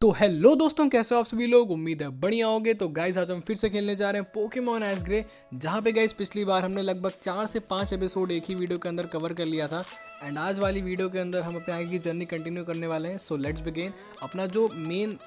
तो हेलो दोस्तों, कैसे हो आप सभी लोग। उम्मीद है बढ़िया होंगे। तो गाइस आज हम फिर से खेलने जा रहे हैं पोकेमॉन एस ग्रे, जहाँ पे गाइस पिछली बार हमने लगभग 4 से 5 एपिसोड एक ही वीडियो के अंदर कवर कर लिया था। एंड आज वाली वीडियो के अंदर हम अपने आगे की जर्नी कंटिन्यू करने वाले हैं। So let's begin. अपना जो मेन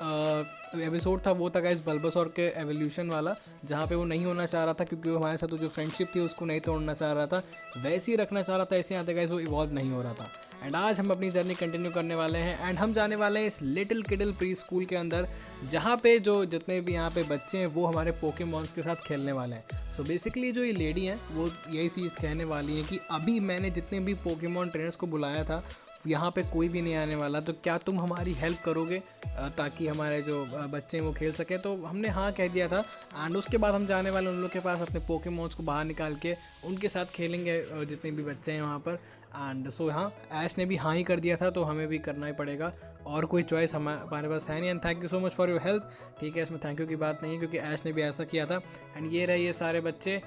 एपिसोड था वो था गाइस बल्बासोर के एवोल्यूशन वाला, जहाँ पे वो नहीं होना चाह रहा था क्योंकि वो हमारे साथ जो फ्रेंडशिप थी उसको नहीं तोड़ना चाह रहा था, वैसे ही रखना चाह रहा था। ऐसे आते गाइस वो इवॉल्व नहीं हो रहा था। एंड आज हम अपनी जर्नी कंटिन्यू करने वाले हैं एंड हम जाने वाले हैं इस लिटिल किडल प्री स्कूल के अंदर, जहाँ पे जो जितने भी यहाँ पे बच्चे हैं वो हमारे पोकेमॉन्स के साथ खेलने वाले हैं। सो बेसिकली जो ये लेडी हैं वो यही चीज़ कहने वाली है कि अभी मैंने जितने भी पोकेमॉन ट्रेनर्स को बुलाया था यहाँ पे कोई भी नहीं आने वाला, तो क्या तुम हमारी हेल्प करोगे ताकि हमारे जो बच्चे हैं वो खेल सकें। तो हमने हाँ कह दिया था। एंड उसके बाद हम जाने वाले उन लोग के पास अपने पोकेमॉन्स को बाहर निकाल के उनके साथ खेलेंगे जितने भी बच्चे हैं वहाँ पर। एंड सो हाँ, ऐश ने भी हाँ ही कर दिया था तो हमें भी करना ही पड़ेगा, और कोई चॉइस हमारे पास है नहीं। And thank you so much for your help. ठीक है, इसमें थैंक यू की बात नहीं है क्योंकि ऐश ने भी ऐसा किया था। एंड ये रहे ये सारे बच्चे।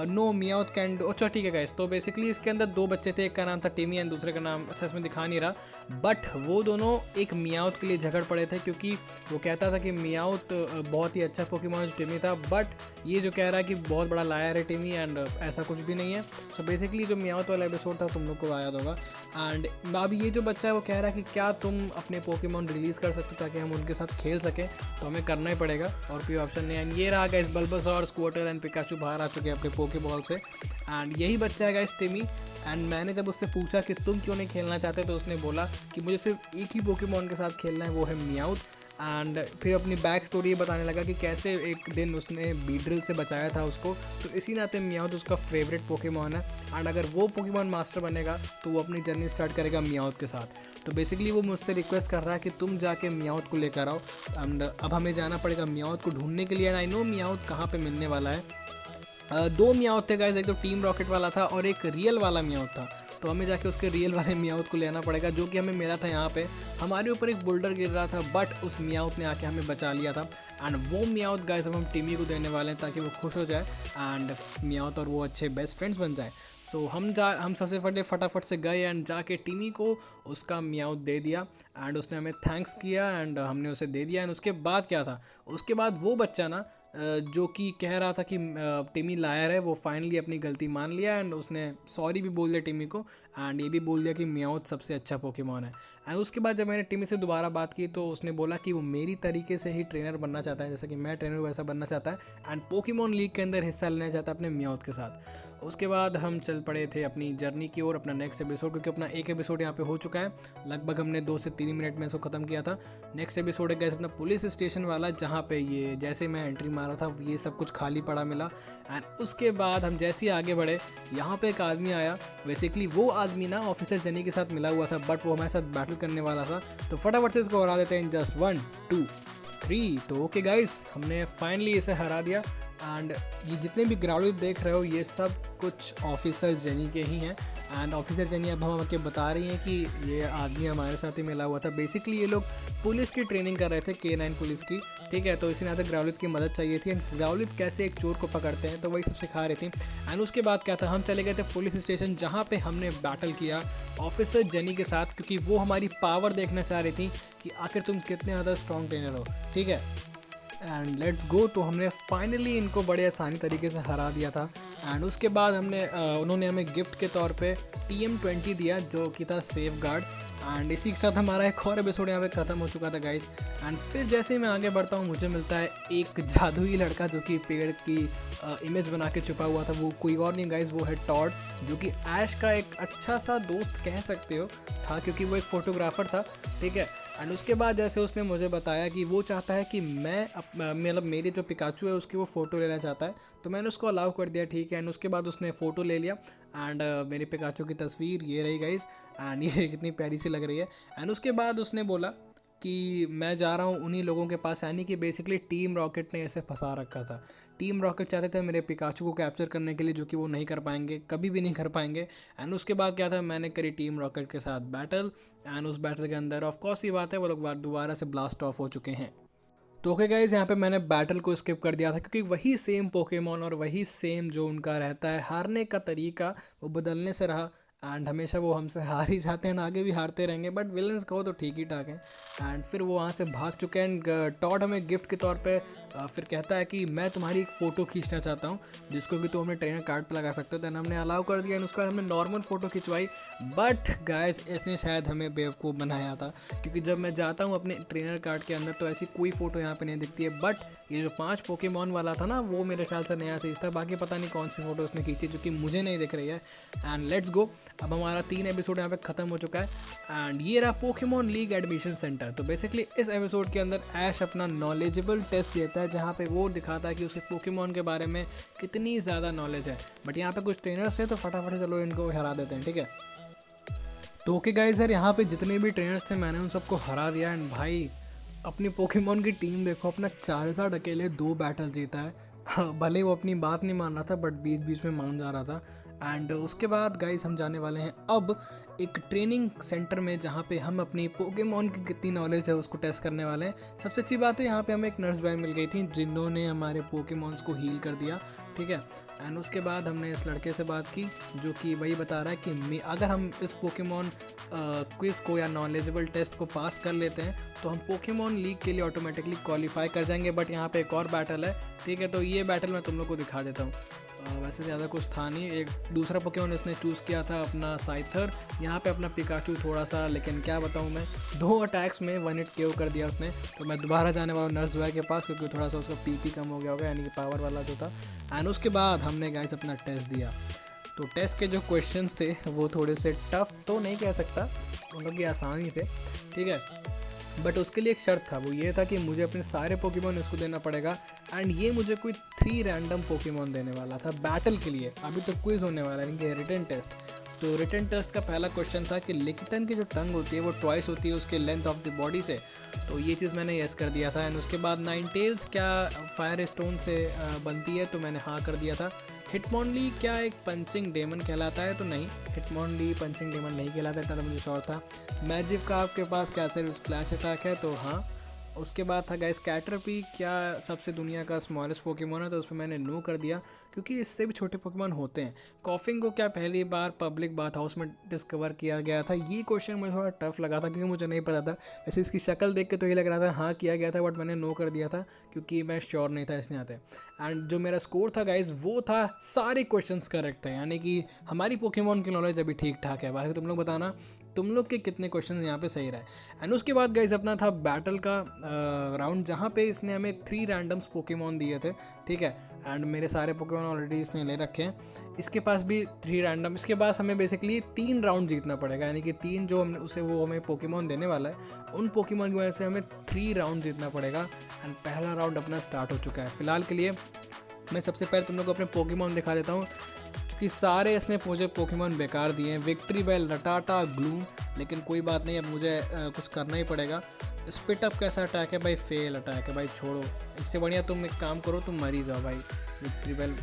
नो मियाउथ कैन डू। अच्छा ठीक है गाइस, तो बेसिकली इसके अंदर 2 बच्चे थे, एक का नाम था टिमी एंड दूसरे का नाम अच्छा इसमें दिखा नहीं रहा, बट वो दोनों एक मियाउथ के लिए झगड़ पड़े थे क्योंकि वो कहता था कि मियाउथ बहुत ही अच्छा पोकेमॉन टिमी था, बट ये जो कह रहा है कि बहुत बड़ा लायर है टिमी, एंड ऐसा कुछ भी नहीं है। सो बेसिकली जो मियाउथ वाला एपिसोड था तुम लोग को याद होगा। एंड अब ये जो बच्चा है वो कह रहा है कि क्या तुम अपने पोकेमॉन रिलीज़ कर सकते हो ताकि हम उनके साथ खेल सकें, तो हमें करना ही पड़ेगा और कोई ऑप्शन नहीं है। एंड ये रहा गाइस बल्बासोर, स्क्वार्टल एंड पिकाचू बाहर आ चुके हैं अपने पोकेबॉल से। एंड यही बच्चा है गाइस टिमी। एंड मैंने जब उससे पूछा कि तुम क्यों नहीं खेलना चाहते, तो उसने बोला कि मुझे सिर्फ एक ही पोकेमॉन के साथ खेलना है, वो है मियाउथ। एंड फिर अपनी बैक स्टोरी ये बताने लगा कि कैसे एक दिन उसने बीड्रिल से बचाया था उसको, तो इसी नाते मियाउथ उसका फेवरेट पोकेमॉन है। एंड अगर वो पोकेमॉन मास्टर बनेगा तो वो अपनी जर्नी स्टार्ट करेगा मियाउथ के साथ। तो बेसिकली वो मुझसे रिक्वेस्ट कर रहा है कि तुम जाके मियाउथ को लेकर आओ। एंड अब हमें जाना पड़ेगा मियाउथ को ढूंढने के लिए। एंड आई नो मियाउथ कहाँ पर मिलने वाला है। 2 मियाउथ थे गाइस, एक तो टीम रॉकेट वाला था और एक रियल वाला मियाउथ था। तो हमें जाके उसके रियल वाले मियाउथ को लेना पड़ेगा, जो कि हमें मिला था यहाँ पे। हमारे ऊपर एक बोल्डर गिर रहा था बट उस मियाउथ ने आके हमें बचा लिया था। एंड वो मियाउथ गाइस अब हम टिमी को देने वाले हैं ताकि वो खुश हो जाए एंड मियाउथ और वो अच्छे बेस्ट फ्रेंड्स बन जाए। सो हम सबसे पहले फटाफट से गए एंड जाके टिमी को उसका मियाउथ दे दिया एंड उसने हमें थैंक्स किया एंड हमने उसे दे दिया। एंड उसके बाद क्या था, उसके बाद वो बच्चा ना जो कि कह रहा था कि टिमी लायर है, वो फाइनली अपनी गलती मान लिया एंड उसने सॉरी भी बोल दिया टिमी को। एंड ये भी बोल दिया कि मियाउथ सबसे अच्छा पोकेमॉन है। एंड उसके बाद जब मैंने टिमी से दोबारा बात की तो उसने बोला कि वो मेरी तरीके से ही ट्रेनर बनना चाहता है, जैसा कि मैं ट्रेनर वैसा बनना चाहता है, एंड पोकेमॉन लीग के अंदर हिस्सा लेना चाहता है अपने मियाउथ के साथ। उसके बाद हम चल पड़े थे अपनी जर्नी की ओर, अपना नेक्स्ट एपिसोड, क्योंकि अपना एक एपिसोड यहाँ पे हो चुका है। लगभग हमने 2 से 3 मिनट में इसको ख़त्म किया था। नेक्स्ट एपिसोड है गैस अपना पुलिस स्टेशन वाला, जहाँ पे ये जैसे मैं एंट्री मारा था ये सब कुछ खाली पड़ा मिला। एंड उसके बाद हम जैसे ही आगे बढ़े यहाँ पे एक आदमी आया। बेसिकली वो आदमी ना ऑफिसर जेनी के साथ मिला हुआ था, बट वो हमारे साथ बैटल करने वाला था। तो फटाफट से इसको हरा देते हैं इन जस्ट 1 2 3। तो ओके गाइस, हमने फाइनली इसे हरा दिया। एंड ये जितने भी ग्राउंड देख रहे हो ये सब कुछ ऑफिसर जेनी के ही हैं। एंड ऑफिसर जेनी अब हम आके बता रही हैं कि ये आदमी हमारे साथ ही मिला हुआ था। बेसिकली ये लोग पुलिस की ट्रेनिंग कर रहे थे, K9 पुलिस की। ठीक है, तो इसी नाते ग्राउलिथ की मदद चाहिए थी। एंड ग्राउलिथ कैसे एक चोर को पकड़ते हैं तो वही सब सिखा रही थी। एंड उसके बाद क्या था, हम चले गए थे पुलिस स्टेशन, जहाँ पे हमने बैटल किया ऑफिसर जेनी के साथ, क्योंकि वो हमारी पावर देखना चाह रही थी कि आखिर तुम कितने ज़्यादा स्ट्रॉन्ग ट्रेनर हो। ठीक है, एंड लेट्स गो। तो हमने फाइनली इनको बड़े आसानी तरीके से हरा दिया था। एंड उसके बाद उन्होंने हमें गिफ्ट के तौर पे TM20 दिया, जो कि था सेफ गार्ड। एंड इसी के साथ हमारा एक और एपिसोड यहाँ पे ख़त्म हो चुका था गाइस। एंड फिर जैसे ही मैं आगे बढ़ता हूँ मुझे मिलता है एक जादुई लड़का जो कि पेड़ की इमेज बना के छुपा हुआ था। वो कोई और नहीं गाइस, वो है टॉड, जो कि ऐश का एक अच्छा सा दोस्त कह सकते हो था, क्योंकि वो एक फ़ोटोग्राफ़र था। ठीक है, एंड उसके बाद जैसे उसने मुझे बताया कि वो चाहता है कि मैं मतलब मेरी जो पिकाचू है उसकी वो फ़ोटो लेना चाहता है, तो मैंने उसको अलाउ कर दिया। ठीक है, एंड उसके बाद उसने फ़ोटो ले लिया। एंड मेरी पिकाचू की तस्वीर ये रही गाइस। एंड ये कितनी प्यारी सी लग रही है। एंड उसके बाद उसने बोला कि मैं जा रहा हूँ उन्हीं लोगों के पास, यानी कि बेसिकली टीम रॉकेट ने ऐसे फंसा रखा था। टीम रॉकेट चाहते थे मेरे पिकाचू को कैप्चर करने के लिए, जो कि वो नहीं कर पाएंगे, कभी भी नहीं कर पाएंगे। एंड उसके बाद क्या था, मैंने करी टीम रॉकेट के साथ बैटल। एंड उस बैटल के अंदर ऑफकोर्स ये बात है वो लोग दोबारा से ब्लास्ट ऑफ हो चुके हैं। तो ओके गाइस, यहाँ पे मैंने बैटल को स्किप कर दिया था क्योंकि वही सेम पोकेमॉन और वही सेम जो उनका रहता है हारने का तरीका वो बदलने से रहा। एंड हमेशा वो हमसे हार ही जाते हैं, आगे भी हारते रहेंगे, बट विलन्स कहो तो ठीक ही ठाक है। एंड फिर वो वहाँ से भाग चुके हैं एंड टॉड हमें गिफ्ट के तौर पे फिर कहता है कि मैं तुम्हारी एक फ़ोटो खींचना चाहता हूँ जिसको कि तुम अपने ट्रेनर कार्ड पे लगा सकते हो। दैन हमने अलाउ कर दिया एंड उसका हमने नॉर्मल फ़ोटो खिंचवाई। बट गाइस इसने शायद हमें बेवकूफ़ बनाया था, क्योंकि जब मैं जाता हूँ अपने ट्रेनर कार्ड के अंदर तो ऐसी कोई फ़ोटो यहाँ पे नहीं दिखती है। बट ये जो 5 पोकेमॉन वाला था ना, वो मेरे ख्याल से नया चीज़ था, बाकी पता नहीं कौन सी फ़ोटो उसने खींची जो कि मुझे नहीं दिख रही है। एंड लेट्स गो, अब हमारा 3 एपिसोड यहाँ पे ख़त्म हो चुका है एंड ये रहा पोकेमॉन लीग एडमिशन सेंटर। तो बेसिकली इस एपिसोड के अंदर ऐश अपना नॉलेजेबल टेस्ट देता है जहाँ पे वो दिखाता है कि उसके पोकेमॉन के बारे में कितनी ज़्यादा नॉलेज है। बट यहाँ पे कुछ ट्रेनर्स थे तो फटाफट चलो इनको हरा देते हैं, ठीक है। तो ओके गाइस यार, यहाँ पे जितने भी ट्रेनर्स थे मैंने उन सबको हरा दिया एंड भाई अपनी पोकेमॉन की टीम देखो, अपना चार्जर्ड अकेले 2 बैटल जीता है। भले वो अपनी बात नहीं मान रहा था बट बीच बीच में मान जा रहा था। एंड उसके बाद गाइस हम जाने वाले हैं अब एक ट्रेनिंग सेंटर में जहाँ पे हम अपनी पोकेमॉन की कितनी नॉलेज है उसको टेस्ट करने वाले हैं। सबसे अच्छी बात है यहाँ पे हमें एक नर्स बॉय मिल गई थी जिन्होंने हमारे पोकेमॉन्स को हील कर दिया, ठीक है। एंड उसके बाद हमने इस लड़के से बात की जो कि वही बता रहा है कि अगर हम इस पोकेमॉन क्विज़ को या नॉलेजेबल टेस्ट को पास कर लेते हैं तो हम पोकेमॉन लीग के लिए ऑटोमेटिकली क्वालिफाई कर जाएंगे। बट यहाँ पे एक और बैटल है, ठीक है, तो ये बैटल मैं तुम लोग को दिखा देता हूँ। वैसे ज़्यादा कुछ था नहीं, एक दूसरा पोकेमॉन इसने चूज़ किया था अपना साइथर, यहाँ पे अपना पिकाचू थोड़ा सा, लेकिन क्या बताऊँ मैं 2 अटैक्स में 1 हिट केओ कर दिया उसने। तो मैं दोबारा जाने वाला हूँ नर्स जॉय के पास क्योंकि थोड़ा सा उसका पीपी कम हो गया होगा, यानी कि पावर वाला जो था। एंड उसके बाद हमने गाइस अपना टेस्ट दिया। तो टेस्ट के जो क्वेश्चंस थे वो थोड़े से टफ तो नहीं कह सकता, मतलब कि आसान ही थे, ठीक है। बट उसके लिए एक शर्त था, वो ये था कि मुझे अपने सारे पोकेमॉन इसको देना पड़ेगा। एंड ये मुझे कोई 3 रैंडम पोकेमॉन देने वाला था बैटल के लिए। अभी तो क्विज़ होने वाला है, इनके रिटन टेस्ट। तो रिटन टेस्ट का पहला क्वेश्चन था कि लिकटन की जो टंग होती है वो ट्वाइस होती है उसके लेंथ ऑफ द बॉडी से, तो ये चीज़ मैंने यस कर दिया था। एंड उसके बाद 9 टेल्स क्या फायर स्टोन से बनती है, तो मैंने हाँ कर दिया था। हिटमॉनली क्या एक पंचिंग डेमन कहलाता है, तो नहीं, हिटमॉनली पंचिंग डेमन नहीं कहलाता, इतना तो मुझे श्योर था। मैजिक का आपके पास क्या सिर्फ स्प्लैश अटैक है, तो हाँ। उसके बाद था गाइस कैटरपी क्या सबसे दुनिया का स्मॉलेस्ट पोकेमॉन है, तो उस पर मैंने नो कर दिया क्योंकि इससे भी छोटे पोकेमॉन होते हैं। कॉफिंग को क्या पहली बार पब्लिक बाथ हाउस में डिस्कवर किया गया था, ये क्वेश्चन मुझे थोड़ा टफ लगा था क्योंकि मुझे नहीं पता था। वैसे इसकी शक्ल देख के तो ये लग रहा था हाँ किया गया था, बट मैंने नो कर दिया था क्योंकि मैं श्योर नहीं था इसमें आते। एंड जो मेरा स्कोर था गाइस वो था सारे क्वेश्चंस करेक्ट थे, यानी कि हमारी पोकेमॉन की नॉलेज अभी ठीक ठाक है। बाकी तुम लोग बताना तुम लोग के कितने क्वेश्चन यहाँ पे सही रहे। एंड उसके बाद गाइस अपना था बैटल का राउंड जहाँ पे इसने हमें 3 रैंडम्स पोकेमॉन दिए थे, ठीक है। एंड मेरे सारे पोकेमॉन ऑलरेडी इसने ले रखे हैं, इसके पास भी 3 रैंडम। इसके पास हमें बेसिकली 3 राउंड जीतना पड़ेगा, यानी कि 3 जो हमने उसे वो हमें पोकेमॉन देने वाला है उन पोकेमॉन की वजह से हमें 3 राउंड जीतना पड़ेगा। एंड पहला राउंड अपना स्टार्ट हो चुका है। फिलहाल के लिए मैं सबसे पहले तुम लोग को अपने पोकेमॉन दिखा देता हूँ क्योंकि सारे इसने मुझे पोकेमॉन बेकार दिए हैं, विक्ट्री बेल, रटाटा, ग्लूम, लेकिन कोई बात नहीं, अब मुझे कुछ करना ही पड़ेगा। स्पिट अप कैसा अटैक है भाई, फेल अटैक है भाई, छोड़ो, इससे बढ़िया तुम एक काम करो, तुम मर ही जाओ भाई। विक्ट्री बेल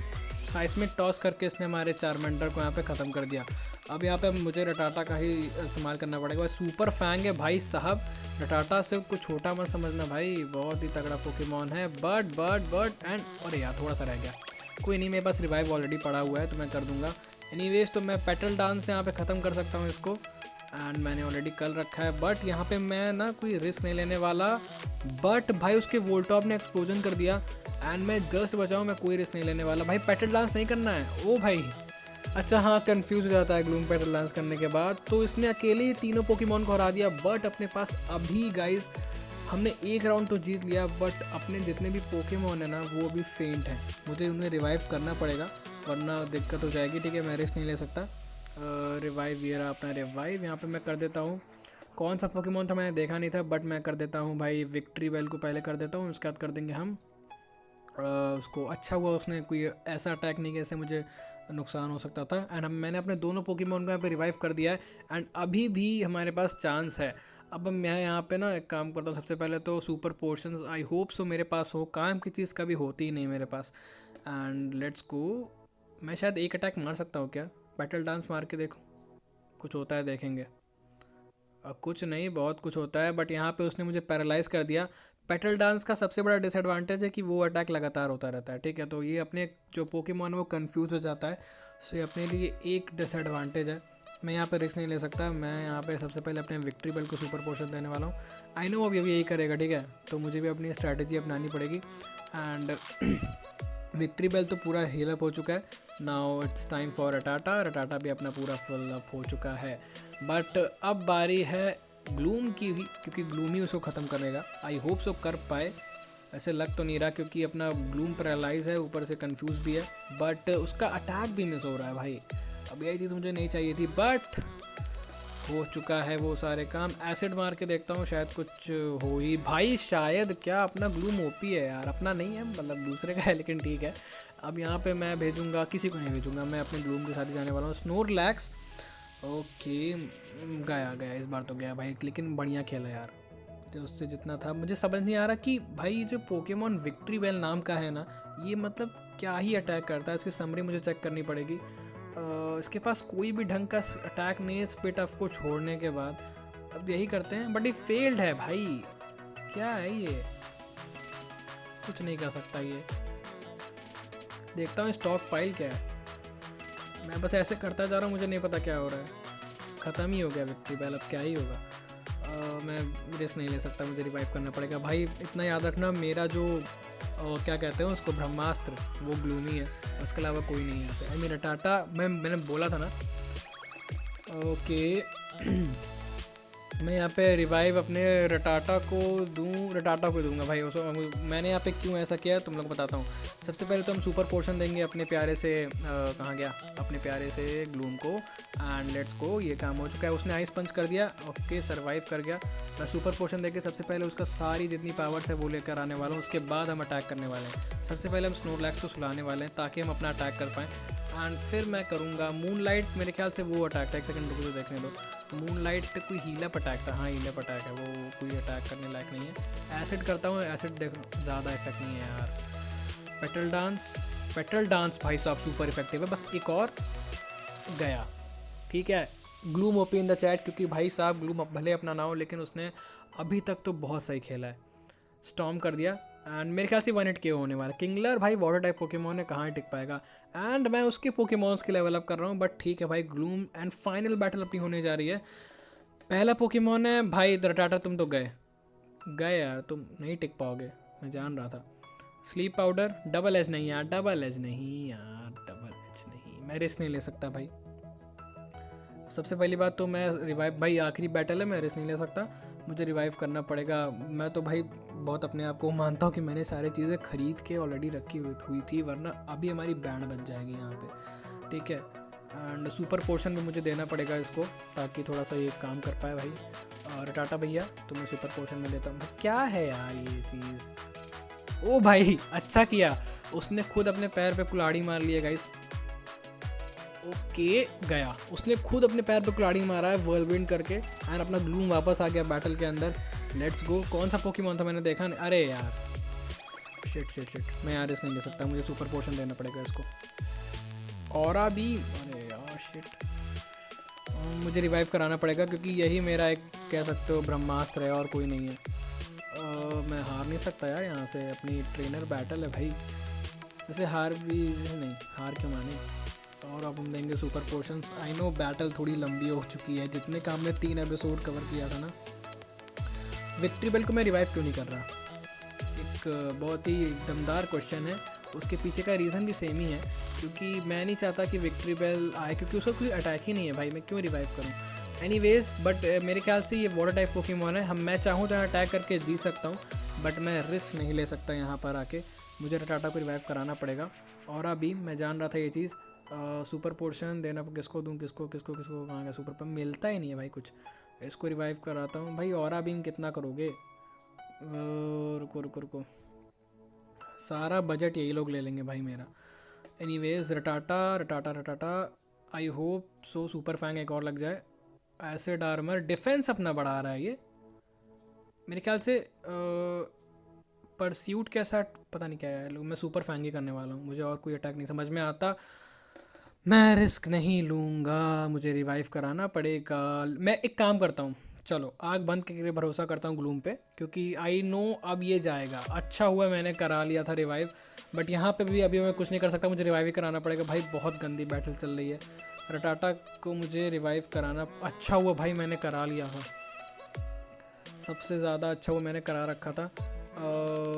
साइस्मिक टॉस करके इसने हमारे चारमेंडर को यहाँ पे ख़त्म कर दिया। अब यहाँ पे मुझे रटाटा का ही इस्तेमाल करना पड़ेगा। सुपर फैंग है भाई साहब, रटाटा से कुछ छोटा मत समझना भाई, बहुत ही तगड़ा पोकेमॉन है। बट एंड अरे यार थोड़ा सा रह गया, कोई नहीं, मेरे पास रिवाइव ऑलरेडी पड़ा हुआ है तो मैं कर दूंगा। एनीवेज तो मैं पेटल डांस यहाँ पे ख़त्म कर सकता हूँ इसको, एंड मैंने ऑलरेडी कर रखा है। बट यहाँ पे मैं ना कोई रिस्क नहीं लेने वाला। बट भाई उसके वोल्टॉप ने एक्सप्लोजन कर दिया एंड मैं जस्ट बचाऊँ, मैं कोई रिस्क नहीं लेने वाला भाई। पेटल डांस नहीं करना है ओ भाई, अच्छा हाँ कंफ्यूज हो जाता है ग्लूम पेटल डांस करने के बाद। तो इसने अकेले ही तीनों पोकेमॉन को हरा दिया। बट अपने पास अभी गाइस हमने 1 राउंड तो जीत लिया, बट अपने जितने भी पोकेमॉन है ना वो अभी फेंट हैं, मुझे उन्हें रिवाइव करना पड़ेगा वरना दिक्कत हो जाएगी, ठीक है। मैं रिस्क नहीं ले सकता। रिवाइव ये रहा अपना रिवाइव, यहाँ पे मैं कर देता हूँ। कौन सा पोकेमॉन था मैंने देखा नहीं था, बट मैं कर देता हूँ भाई, विक्ट्री बेल को पहले कर देता हूँ, उसके बाद कर देंगे हम उसको। अच्छा हुआ उसने कोई ऐसा अटैक नहीं किया जिससे मुझे नुकसान हो सकता था। एंड मैंने अपने दोनों पोकेमॉन को यहाँ पे रिवाइव कर दिया है एंड अभी भी हमारे पास चांस है। अब मैं यहाँ पे ना एक काम करता हूँ, सबसे पहले तो सुपर पोर्शंस आई होप सो मेरे पास हो, काम की चीज़ कभी होती ही नहीं मेरे पास। एंड लेट्स गो, मैं शायद एक अटैक मार सकता हूँ क्या, बैटल डांस मार के देखो कुछ होता है, देखेंगे। कुछ नहीं, बहुत कुछ होता है, बट यहाँ पे उसने मुझे पैरालाइज कर दिया। पेटल डांस का सबसे बड़ा डिसएडवांटेज है कि वो अटैक लगातार होता रहता है, ठीक है। तो ये अपने जो पोकेमॉन वो कंफ्यूज हो जाता है, सो ये अपने लिए एक डिसएडवांटेज है। मैं यहाँ पे रिस्क नहीं ले सकता। मैं यहाँ पे सबसे पहले अपने विक्ट्री बेल को सुपर पोशन देने वाला हूँ। आई नो अभी यही करेगा, ठीक है, तो मुझे भी अपनी स्ट्रैटेजी अपनानी पड़ेगी। एंड विक्ट्री बेल तो पूरा हील अप हो चुका है। Now it's time for Ratata. Ratata भी अपना पूरा फुल अप हो चुका है। बट अब बारी है ग्लूम की ही, क्योंकि ग्लूम ही उसको ख़त्म करेगा। आई होप सो कर पाए, ऐसे लग तो नहीं रहा क्योंकि अपना ग्लूम पैरालाइज है, ऊपर से कंफ्यूज भी है, बट उसका अटैक भी मिस हो रहा है भाई। अब यही चीज़ मुझे नहीं चाहिए थी, बट हो चुका है वो सारे काम। एसिड मार के देखता हूँ, शायद कुछ हो ही भाई, शायद। क्या अपना ग्लूम ओपी है यार, अपना नहीं है, मतलब दूसरे का है, लेकिन ठीक है। अब यहाँ पे मैं भेजूँगा, किसी को नहीं भेजूँगा, मैं अपने ग्लूम के साथ ही जाने वाला हूँ। स्नोरलैक्स, ओके, गया इस बार तो गया भाई, लेकिन बढ़िया खेला यार। तो उससे जितना था मुझे समझ नहीं आ रहा कि भाई जो पोकेमॉन विक्ट्री बेल नाम का है ना, ये मतलब क्या ही अटैक करता है। इसकी समरी मुझे चेक करनी पड़ेगी। इसके पास कोई भी ढंग का अटैक नहीं है स्पिट ऑफ को छोड़ने के बाद। अब यही करते हैं, बट ये फेल्ड है भाई। क्या है ये, कुछ नहीं कर सकता ये। देखता हूँ स्टॉक पाइल क्या है। मैं बस ऐसे करता जा रहा हूँ, मुझे नहीं पता क्या हो रहा है। ख़त्म ही हो गया विक्ट्री बेल, अब क्या ही होगा। मैं रिस्क नहीं ले सकता, मुझे रिवाइव करना पड़ेगा भाई। इतना याद रखना, मेरा जो क्या कहते हैं उसको, ब्रह्मास्त्र, वो ग्लूमी है, उसके अलावा कोई नहीं है। आई मीन रटाटा, मैंने बोला था ना। ओके मैं यहाँ पे रिवाइव अपने रटाटा को दूंगा भाई। उसको मैंने यहाँ पे क्यों ऐसा किया है तुम लोग बताता हूँ। सबसे पहले तो हम सुपर पोर्शन देंगे अपने प्यारे से कहाँ गया, अपने प्यारे से ग्लूम को। एंड लेट्स गो, ये काम हो चुका है। उसने आइस पंच कर दिया, ओके, सर्वाइव कर गया। मैं सुपर पोर्शन देके सबसे पहले उसका सारी जितनी पावर्स है वो लेकर आने वाला हूँ। उसके बाद हम अटैक करने वाले हैं। सबसे पहले हम स्नोरलैक्स को सुलाने वाले हैं ताकि हम अपना अटैक कर पाएँ। एंड फिर मैं करूँगा मूनलाइट, मेरे ख्याल से वो अटैक था, एक सेकंड रुको तो देखने दो। मूनलाइट कोई हीलअप अटैक था, हाँ हीलअप अटैक है, वो कोई अटैक करने लायक नहीं है। एसिड करता हूँ, एसिड देखो ज़्यादा इफेक्ट नहीं है यार। पेटल डांस भाई साहब सुपर इफेक्टिव है। बस एक और गया, ठीक है। Gloom OP in the chat, क्योंकि भाई साहब ग्लूम भले अपना ना हो लेकिन उसने अभी तक तो बहुत सही खेला है। स्टॉर्म कर दिया एंड मेरे ख्याल से 1 हिट के होने वाला। किंगलर भाई वाटर टाइप पोकेमॉन है, कहाँ टिक पाएगा। एंड मैं उसके पोकेमॉन्स के लेवल अप कर रहा हूँ, बट ठीक है भाई। ग्लूम एंड फाइनल बैटल अपनी होने जा रही है। पहला पोकेमॉन है भाई रटाटा, तुम तो गए यार, तुम नहीं टिक पाओगे, मैं जान रहा था। स्लीप पाउडर, डबल एज नहीं यार, डबल एज नहीं, मैं रिस्क नहीं ले सकता भाई। सबसे पहली बात तो मैं रिवाइव, भाई आखिरी बैटल है, मैं रिस्क नहीं ले सकता, मुझे रिवाइव करना पड़ेगा। मैं तो भाई बहुत अपने आप को मानता हूँ कि मैंने सारी चीज़ें खरीद के ऑलरेडी रखी हुई थी, वरना अभी हमारी बैंड बन जाएगी यहाँ पे, ठीक है। एंड सुपर पोर्शन भी मुझे देना पड़ेगा इसको, ताकि थोड़ा सा ये काम कर पाए भाई। और टाटा भैया तो मैं सुपर पोर्शन में देता हूँ। क्या है यार ये चीज़, ओ भाई अच्छा किया, उसने खुद अपने पैर पे कुल्हाड़ी मार लिया गाइस। ओके गया, उसने खुद अपने पैर पे कुल्हाड़ी मारा है वर्लविंड करके। एंड अपना ग्लूम वापस आ गया बैटल के अंदर। Let's go. कौन सा पोकेमॉन था मैंने देखा नहीं, अरे यार शिट, मैं यार इस नहीं ले सकता, मुझे सुपर पोर्शन देना पड़ेगा इसको। औरा भी, अरे यार शिट, मुझे रिवाइव कराना पड़ेगा क्योंकि यही मेरा एक कह सकते हो ब्रह्मास्त्र है और कोई नहीं है। मैं हार नहीं सकता यार यहाँ से, अपनी ट्रेनर बैटल है भाई, वैसे हार भी नहीं, हार क्यों माने। और अब हम देंगे super portions. I know battle थोड़ी लंबी हो चुकी है, जितने काम में 3 एपिसोड कवर किया था ना। विक्ट्री बेल को मैं रिवाइव क्यों नहीं कर रहा, एक बहुत ही दमदार क्वेश्चन है। उसके पीछे का रीज़न भी सेम ही है, क्योंकि मैं नहीं चाहता कि विक्ट्री बेल आए, क्योंकि उसका कोई अटैक ही नहीं है भाई, मैं क्यों रिवाइव करूँ। एनीवेज, बट मेरे ख्याल से ये वाटर टाइप पोकेमॉन है, मैं चाहूँ तो अटैक करके जीत सकता हूँ, बट मैं रिस्क नहीं ले सकता यहाँ पर आके, मुझे रटाटा को रिवाइव कराना पड़ेगा। और अभी मैं जान रहा था ये चीज़। सुपर पोर्शन देना किसको दूँ, किसको कहाँ गया सुपर, पर मिलता ही नहीं है भाई कुछ। इसको रिवाइव कराता हूँ भाई। और बीम कितना करोगे, रुको, सारा बजट यही लोग ले लेंगे भाई मेरा। Anyways Ratata, I hope so super fang एक और लग जाए। एसिड आर्मर, डिफेंस अपना बढ़ा रहा है ये मेरे ख्याल से। परस्यूट कैसा पता नहीं क्या है, मैं सुपर फैंग ही करने वाला हूँ, मुझे और कोई अटैक नहीं समझ में आता, मैं रिस्क नहीं लूँगा, मुझे रिवाइव कराना पड़ेगा। मैं एक काम करता हूँ, चलो आग बंद करके भरोसा करता हूँ ग्लूम पे, क्योंकि आई नो अब ये जाएगा। अच्छा हुआ मैंने करा लिया था रिवाइव, बट यहाँ पे भी अभी मैं कुछ नहीं कर सकता, मुझे रिवाइव ही कराना पड़ेगा भाई। बहुत गंदी बैटल चल रही है। रटाटा को मुझे रिवाइव कराना अच्छा हुआ भाई, मैंने करा लिया था। सबसे ज़्यादा अच्छा वो मैंने करा रखा था।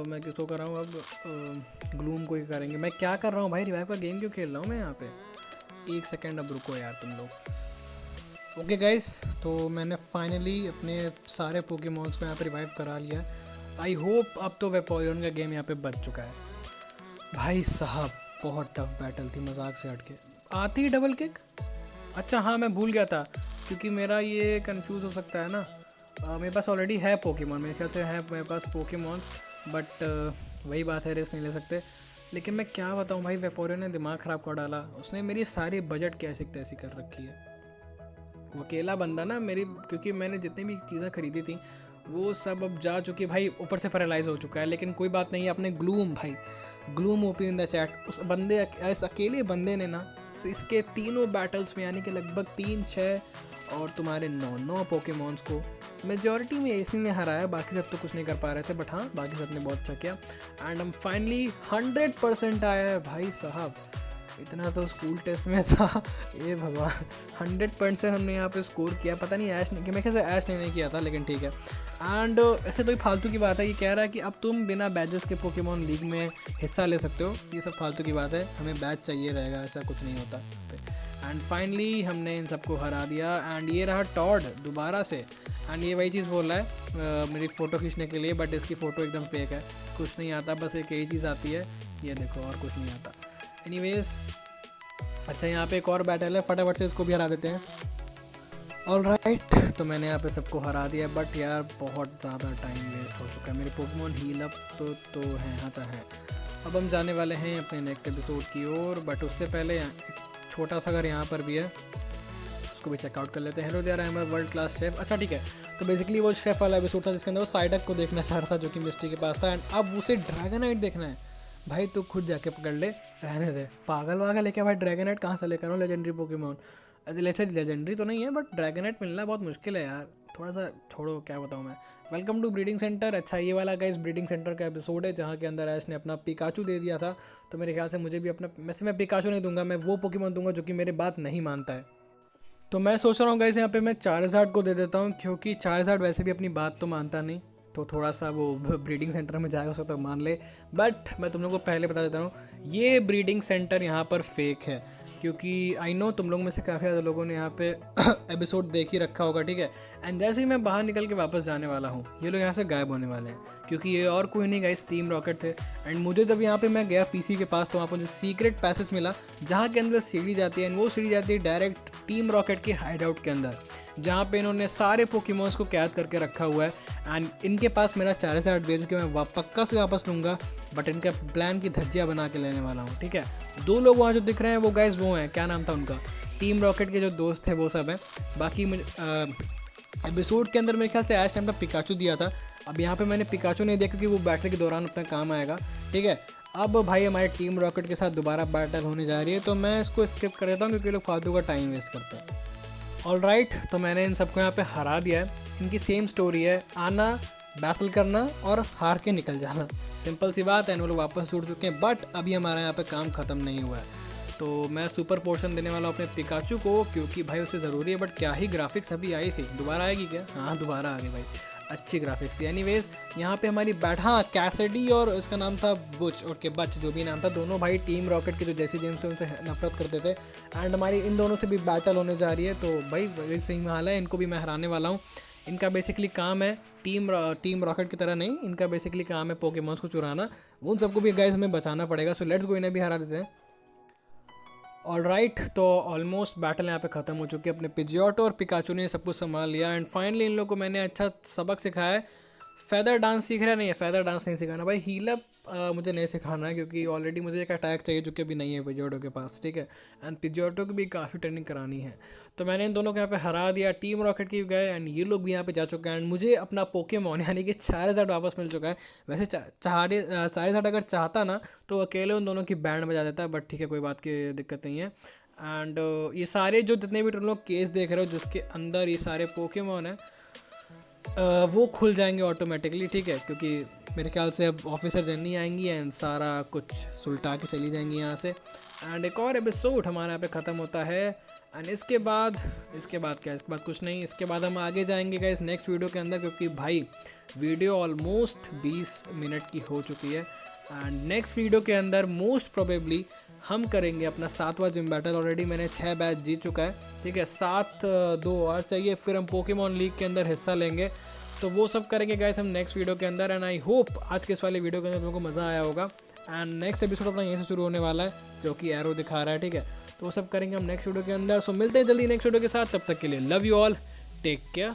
मैं किसको कर रहा हूँ अब? ग्लूम को ही करेंगे। मैं क्या कर रहा हूँ भाई, रिवाइव का गेम क्यों खेल रहा हूँ मैं यहाँ पे? एक सेकेंड अब रुको यार तुम लोग। ओके गाइस, तो मैंने फाइनली अपने सारे पोकेमॉन्स को यहाँ पे रिवाइव करा लिया। आई होप अब तो वेपोरियन का गेम यहाँ पे बच चुका है। भाई साहब बहुत टफ बैटल थी, मजाक से हट के। आती ही डबल किक? अच्छा हाँ, मैं भूल गया था, क्योंकि मेरा ये कंफ्यूज हो सकता है ना। मेरे पास ऑलरेडी है पोकेमॉन, मेरे ख्याल से है मेरे पास पोकेमॉन्स, बट वही बात है, रिस्क नहीं ले सकते। लेकिन मैं क्या बताऊँ भाई, वेपोरियन ने दिमाग ख़राब कर डाला। उसने मेरी सारी बजट कैसी तैसी कर रखी है। वो अकेला बंदा ना मेरी, क्योंकि मैंने जितनी भी चीज़ें खरीदी थी वो सब अब जा चुकी भाई, ऊपर से पैरालाइज हो चुका है। लेकिन कोई बात नहीं, अपने ग्लूम भाई, gloom OP in the chat. उस बंदे, इस अकेले बंदे ने ना इसके तीनों बैटल्स में, यानी कि लगभग 3, 6 और तुम्हारे 9 पोकेमॉन्स को मेजॉरिटी में इसी ने हराया। बाकी सब तो कुछ नहीं कर पा रहे थे, बट हाँ बाकी सब ने बहुत अच्छा किया। एंड हम फाइनली 100% आया है भाई साहब। इतना तो स्कूल टेस्ट में था, ये भगवान। 100% हमने यहाँ पे स्कोर किया। पता नहीं ऐश ने, कि मैं कैसे ऐश ने नहीं किया था, लेकिन ठीक है। एंड ऐसे तो फालतू की बात है, ये कह रहा है कि अब तुम बिना बैजेस के पोकेमॉन लीग में हिस्सा ले सकते हो। ये सब फालतू की बात है, हमें बैज चाहिए रहेगा, ऐसा कुछ नहीं होता। एंड फाइनली हमने इन सबको हरा दिया। एंड ये रहा टॉड दोबारा से। एंड ये वही चीज़ बोल रहा है मेरी फ़ोटो खींचने के लिए, बट इसकी फ़ोटो एकदम फेक है, कुछ नहीं आता, बस एक यही चीज़ आती है, ये देखो, और कुछ नहीं आता। एनीवेज, अच्छा यहाँ पे एक और बैटल है, फटाफट से इसको भी हरा देते हैं। ऑलराइट, तो मैंने यहाँ पे सबको हरा दिया, बट यार बहुत ज़्यादा टाइम वेस्ट हो चुका है। मेरे पोकेमॉन हील अप तो हैं, अच्छा है। अब हम जाने वाले हैं अपने नेक्स्ट एपिसोड की ओर, बट उससे पहले एक छोटा सा घर यहाँ पर भी है, उसको भी चेकआउट कर लेते हैं। Hello there, I am a world class chef. अच्छा ठीक है, तो बेसिकली वो शेफ वाला एपिसोड था जिसके अंदर वो साइडक को देखना चाह रहा था, जो कि मिस्टी के पास था। एंड अब उसे ड्रैगनाइट देखना है। भाई तू खुद जाके पकड़ ले, रहने दे, पागल वागल लेके भाई ड्रैगनाइट कहाँ से लेकर आऊँ? लेजेंडरी पोकेमॉन, लेजेंडरी तो नहीं है, बट ड्रैगनाइट मिलना बहुत मुश्किल है यार। थोड़ा सा छोड़ो, क्या बताऊँ मैं। Welcome to breeding centre. अच्छा ये वाला गाइस ब्रीडिंग सेंटर का एपिसोड है, जहाँ के अंदर ऐश ने अपना पिकाचू दे दिया था। तो मेरे ख्याल से मुझे भी अपना, वैसे मैं पिकाचू नहीं दूंगा, मैं वो पोकेमॉन दूंगा जो कि मेरी बात नहीं मानता है। तो मैं सोच रहा हूँ गाइस यहाँ पे मैं चार्जहार्ड को दे देता हूँ, क्योंकि चार्जहार्ड वैसे भी अपनी बात तो मानता नहीं, तो थोड़ा सा वो ब्रीडिंग सेंटर में जाएगा उसको तो मान ले। बट मैं तुम लोगों को पहले बता देता हूँ, ये ब्रीडिंग सेंटर यहाँ पर फेक है, क्योंकि आई नो तुम लोग में से काफ़ी ज़्यादा लोगों ने यहाँ पे एपिसोड देख ही रखा होगा, ठीक है। एंड जैसे ही मैं बाहर निकल के वापस जाने वाला हूँ, ये लोग यहाँ से गायब होने वाले हैं, क्योंकि ये और कोई नहीं गाइस, टीम रॉकेट थे। एंड मुझे जब यहाँ पे मैं गया पीसी के पास, तो वहाँ पर मुझे सीक्रेट पैसेज मिला, जहाँ के अंदर सीढ़ी जाती है, एंड वो सीढ़ी जाती है डायरेक्ट टीम रॉकेट के हाइड आउट के अंदर, जहाँ पे इन्होंने सारे पोकेमॉन्स को कैद करके रखा हुआ है। एंड इनके पास मेरा चार्जहार्ड भेज के मैं पक्का से वापस लूँगा, बट इनका प्लान की धज्जियाँ बना के लेने वाला हूँ, ठीक है। 2 लोग वहाँ जो दिख रहे हैं वो गाइस वो हैं, क्या नाम था उनका, टीम रॉकेट के जो दोस्त थे वो सब हैं। बाकी एपिसोड के अंदर मेरे ख्याल से ऐश टाइम का पिकाचू दिया था। अब यहाँ पे मैंने पिकाचू नहीं दिया, क्योंकि वो बैटल के दौरान अपना काम आएगा, ठीक है। अब भाई हमारे टीम रॉकेट के साथ दोबारा बैटल होने जा रही है, तो मैं इसको स्किप कर देता हूँ, क्योंकि लोग फालतू का टाइम वेस्ट करते हैं। ऑलराइट, तो मैंने इन सबको यहाँ पे हरा दिया है। इनकी सेम स्टोरी है, आना, बैटल करना और हार के निकल जाना, सिंपल सी बात है। वो लोग वापस उड़ चुके हैं, बट अभी हमारा यहाँ पे काम ख़त्म नहीं हुआ है। तो मैं सुपर पोर्शन देने वाला हूँ अपने पिकाचू को, क्योंकि भाई उसे ज़रूरी है। बट क्या ही ग्राफिक्स अभी आई थी, दोबारा आएगी क्या? हाँ दोबारा आ गई भाई, अच्छी ग्राफिक्स। एनीवेज यहाँ पे हमारी हाँ कैसिडी और उसका नाम था बुच और के बच, जो भी नाम था, दोनों भाई टीम रॉकेट के जो जैसी जेम्स थे उनसे नफरत करते थे। एंड हमारी इन दोनों से भी बैटल होने जा रही है, तो भाई वैसे ही हाल है, इनको भी मैं हराने वाला हूँ। इनका बेसिकली काम है टीम रॉकेट की तरह नहीं, इनका बेसिकली काम है पोकेमॉन्स को चुराना। उन सबको भी गाइस हमें बचाना पड़ेगा। सो लेट्स गो, इन्हें भी हरा देते हैं। ऑलराइट, तो ऑलमोस्ट बैटल यहाँ पे ख़त्म हो चुकी है। अपने पिजियोटो और पिकाचू ने सब कुछ संभाल लिया। एंड फाइनली इन लोगों को मैंने अच्छा सबक सिखाया है। फेदर डांस सीख रहा नहीं है, फेदर डांस नहीं सिखाना भाई, हीलअप मुझे नहीं सिखाना है, क्योंकि ऑलरेडी मुझे एक अटैक चाहिए जो कि अभी नहीं है पिजियोटो के पास, ठीक है। एंड पिजियोटो की भी काफ़ी ट्रेनिंग करानी है। तो मैंने इन दोनों को यहाँ पे हरा दिया, टीम रॉकेट की गए, एंड ये लोग भी यहाँ पे जा चुके हैं। एंड मुझे अपना पोकेमॉन यानी कि चार्जहार्ड वापस मिल चुका है। वैसे चार्जहार्ड अगर चाहता ना तो अकेले उन दोनों की बैंड बजा देता है, बट ठीक है, कोई बात की दिक्कत नहीं है। एंड ये सारे जो जितने भी तुम लोग केस देख रहे हो जिसके अंदर ये सारे पोकेमॉन है, वो खुल जाएंगे ऑटोमेटिकली, ठीक है, क्योंकि मेरे ख्याल से अब ऑफिसर जन्नी आएंगी एंड सारा कुछ सुलटा के चली जाएंगी यहाँ से। एंड एक और एपिसोड हमारे यहाँ पे ख़त्म होता है। एंड इसके बाद क्या, इसके बाद कुछ नहीं, इसके बाद हम आगे जाएंगे गाइस नेक्स्ट वीडियो के अंदर, क्योंकि भाई वीडियो ऑलमोस्ट 20 मिनट की हो चुकी है। एंड नेक्स्ट वीडियो के अंदर मोस्ट प्रोबेबली हम करेंगे अपना 7वां जिम बैटल। ऑलरेडी मैंने 6 मैच जीत चुका है, ठीक है, 7 2 और चाहिए, फिर हम पोकेमॉन लीग के अंदर हिस्सा लेंगे। तो वो सब करेंगे गाइस हम नेक्स्ट वीडियो के अंदर। एंड आई होप आज के इस वाले वीडियो के अंदर तुमको मज़ा आया होगा। एंड नेक्स्ट एपिसोड अपना यहीं से शुरू होने वाला है, जो कि एरो दिखा रहा है, ठीक है। तो वो सब करेंगे हम नेक्स्ट वीडियो के अंदर। सो मिलते हैं जल्दी नेक्स्ट वीडियो के साथ, तब तक के लिए love you all, take care.